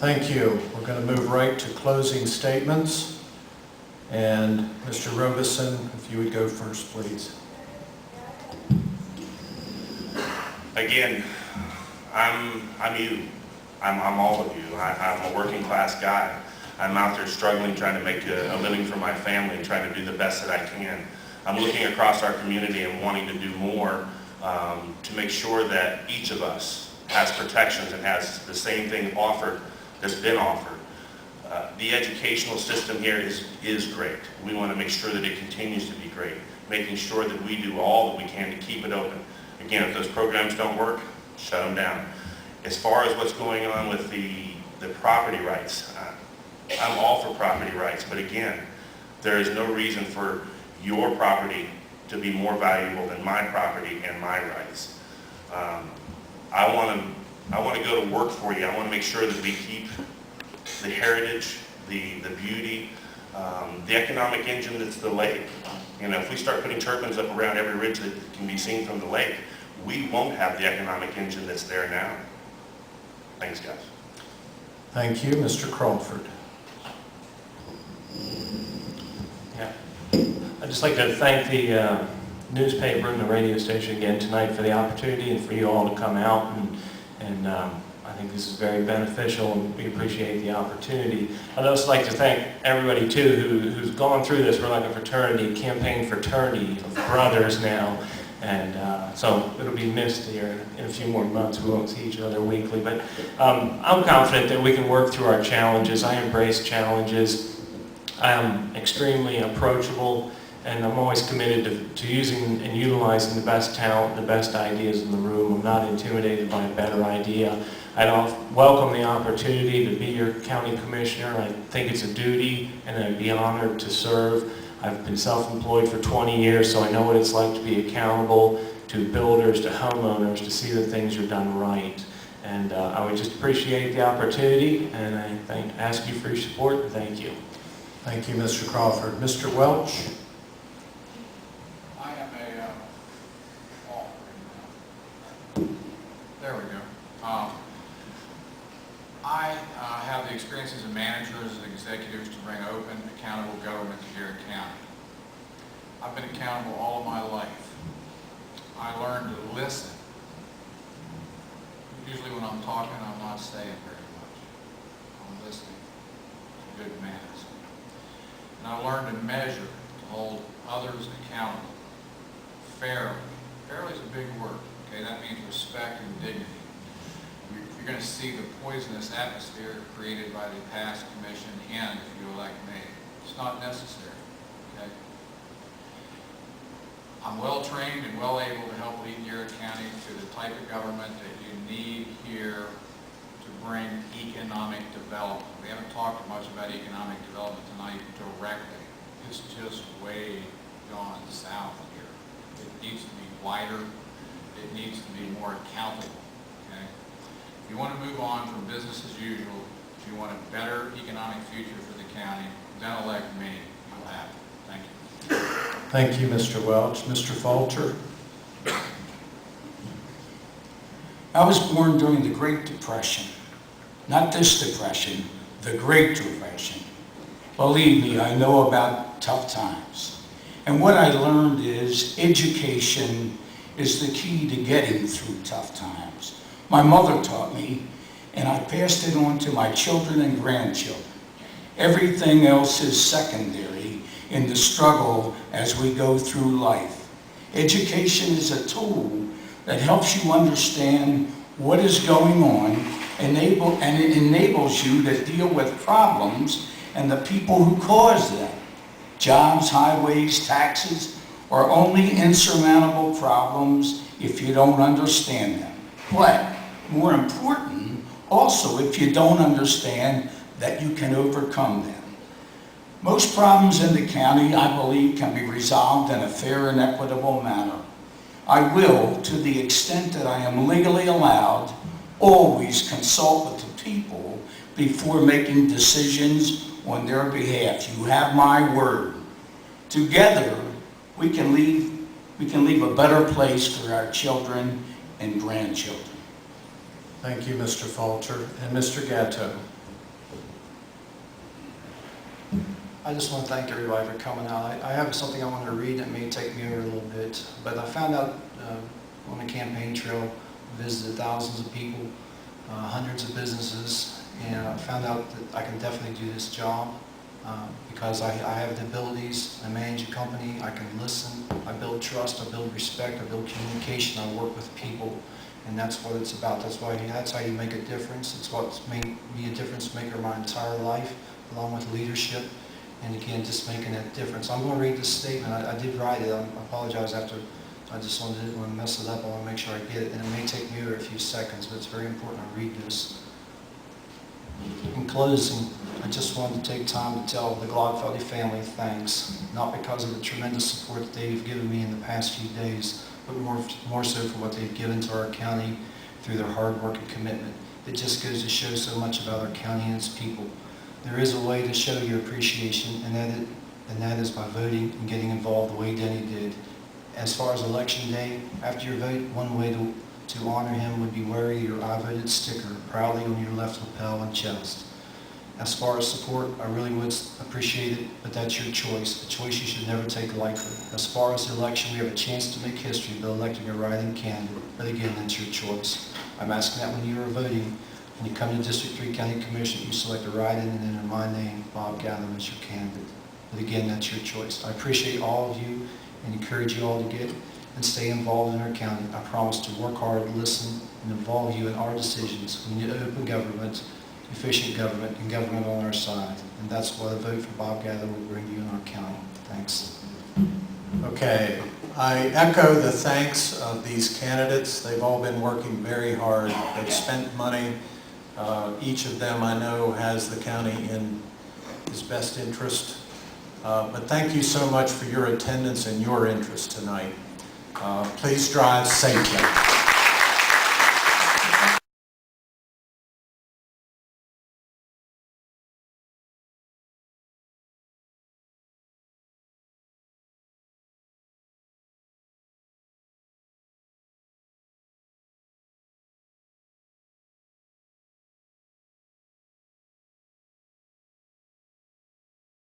Thank you. We're going to move right to closing statements. And Mr. Robeson, if you would go first, please. Again, I'm you. I'm all of you. I'm a working class guy. I'm out there struggling, trying to make a living for my family, and trying to do the best that I can. I'm looking across our community and wanting to do more to make sure that each of us has protections and has the same thing offered that's been offered. The educational system here is great. We want to make sure that it continues to be great, making sure that we do all that we can to keep it open. Again, if those programs don't work, shut them down. As far as what's going on with the property rights, I'm all for property rights, but again, there is no reason for your property to be more valuable than my property and my rights. I want to go to work for you. I want to make sure that we keep the heritage, the beauty, the economic engine that's the lake. You know, if we start putting turbines up around every ridge that can be seen from the lake, we won't have the economic engine that's there now. Thanks, guys. Thank you. Mr. Crawford. Yeah. I'd just like to thank the newspaper and the radio station again tonight for the opportunity and for you all to come out, and I think this is very beneficial, and we appreciate the opportunity. I'd also like to thank everybody too who's gone through this. We're like a fraternity, campaign fraternity of brothers now, and so it'll be missed here in a few more months. We won't see each other weekly, but I'm confident that we can work through our challenges. I embrace challenges. I am extremely approachable, and I'm always committed to using and utilizing the best talent, the best ideas in the room. I'm not intimidated by a better idea. I welcome the opportunity to be your county commissioner. I think it's a duty, and I'd be honored to serve. I've been self-employed for 20 years, so I know what it's like to be accountable to builders, to homeowners, to see that things are done right. And I would just appreciate the opportunity, and I ask you for your support, and thank you. Thank you, Mr. Crawford. Mr. Welch. I am there we go. I have the experience as a manager, as executives, to bring open, accountable government to Garrett County. I've been accountable all of my life. I learned to listen. Usually when I'm talking, I'm not saying very much. I'm listening to good manners. And I learned to measure, to hold others accountable fairly. Fairly is a big word. Okay, that means respect and dignity. You're going to see the poisonous atmosphere created by the past commission end if you elect me. It's not necessary. Okay? I'm well trained and well able to help lead Garrett County to the type of government that you need here to bring economic development. We haven't talked much about economic development tonight directly. It's just way gone south here. It needs to be wider. It needs to be more accountable. Okay? If you want to move on from business as usual, if you want a better economic future for the county, then elect me. You'll have it. Thank you. Thank you, Mr. Welch. Mr. Falter. I was born during the Great Depression. Not this depression, the Great Depression. Believe me, I know about tough times. And what I learned is education is the key to getting through tough times. My mother taught me, and I passed it on to my children and grandchildren. Everything else is secondary in the struggle as we go through life. Education is a tool that helps you understand what is going on, and it enables you to deal with problems and the people who cause them. Jobs, highways, taxes are only insurmountable problems if you don't understand them. But more important, also if you don't understand that you can overcome them. Most problems in the county, I believe, can be resolved in a fair and equitable manner. I will, to the extent that I am legally allowed, always consult with the people before making decisions on their behalf. You have my word. Together, we can leave a better place for our children and grandchildren. Thank you, Mr. Falter. And Mr. Gatto. I just want to thank everybody for coming out. I have something I want to read that may take me over a little bit, but I found out on the campaign trail, visited thousands of people, hundreds of businesses, and I found out that I can definitely do this job because I have the abilities. I manage a company, I can listen, I build trust, I build respect, I build communication, I work with people, and that's what it's about. That's how you make a difference. It's what's made me a difference maker my entire life, along with leadership. And again, just making that difference. I'm going to read this statement. I did write it. I apologize after. I just didn't want to mess it up. I want to make sure I get it. And it may take me over a few seconds, but it's very important I read this. In closing, I just wanted to take time to tell the Glodfeldy family thanks, not because of the tremendous support that they've given me in the past few days, but more so for what they've given to our county through their hard work and commitment. It just goes to show so much about our county and its people. There is a way to show your appreciation, and that is by voting and getting involved the way Denny did. As far as election day, after your vote, one way to honor him would be wearing your I voted sticker proudly on your left lapel and chest. As far as support, I really would appreciate it, but that's your choice, a choice you should never take lightly. As far as the election, we have a chance to make history by electing a write-in candidate, but again, that's your choice. I'm asking that when you are voting, when you come to District 3 County Commission, you select a write-in and enter my name, Bob Gatham, as your candidate. But again, that's your choice. I appreciate all of you and encourage you all to get and stay involved in our county. I promise to work hard, listen, and involve you in our decisions. We need open government, efficient government, and government on our side. And that's why a vote for Bob Gatham will bring you in our county. Thanks. Okay, I echo the thanks of these candidates. They've all been working very hard. They've spent money. Each of them, I know, has the county in his best interest. But thank you so much for your attendance and your interest tonight. Please drive safely.